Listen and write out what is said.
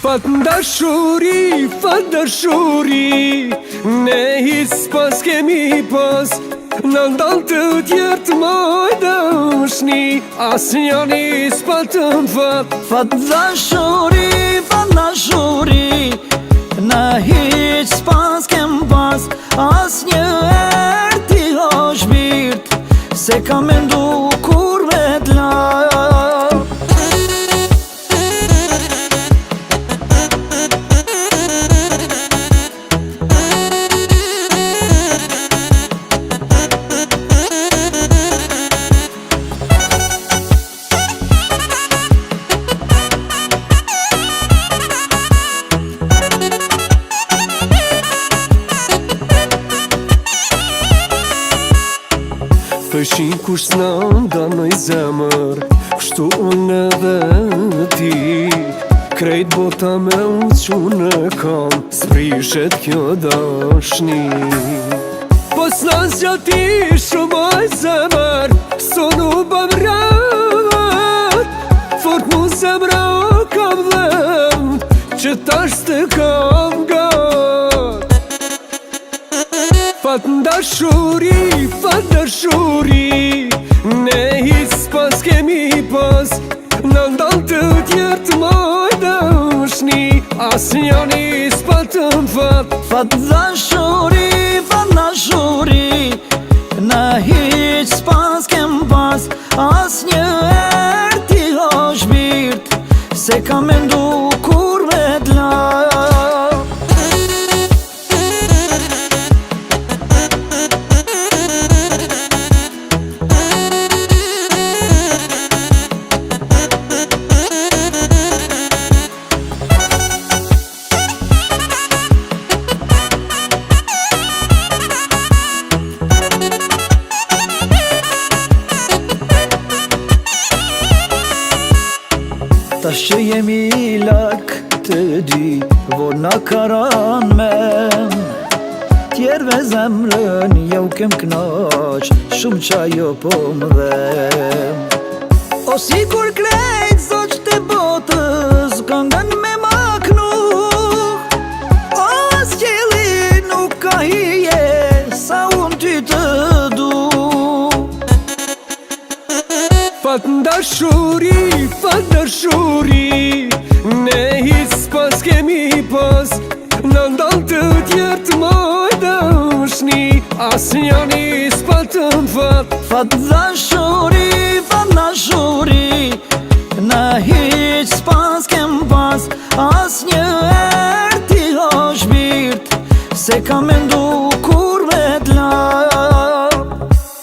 Fat dashuri, ne hiç pas kemi pas. Në ndalë të tjerë të moj dëshni, as njani s'pa të m'fat. Fat dashuri, ne hiç pas kem pas. As një herë ti është birt, se ka mendu kur me t'la. Thëshin kush s'na ndanoj zemër, kështu unë edhe ti. Krejt bota me uqu në kam, s'prishet kjo dashni. Po s'na s'gjati shumaj zemër, s'onu bëm rrët. Fort mu zemra o kam dhem, që tash s'te kam gat. Fat dashuri, ne hiç pas kemi pas. Në ndalë të tjerë të moj dëshni, as njani s'pa të m'fat. Fat dashuri, ne hiç pas kem pas. As një herë ti është birt, se ka mendu kur me t'la. Tash që jemi lak të dy, vor na karan men. Tjerve zemrën jau kem knaq, shumë qa jo po më dhem. O si kur krejt zoq të botës, këngën me maknu. O as qeli nuk ka hije, sa unë ty të du. Fat dashuri, ne hiç pas kemi pas. Në ndalë të tjerë të moj dëshni, as njani s'pa të m'fat. Fat dashuri, ne hiç pas kem pas. As një herë ti është birt, se ka mendu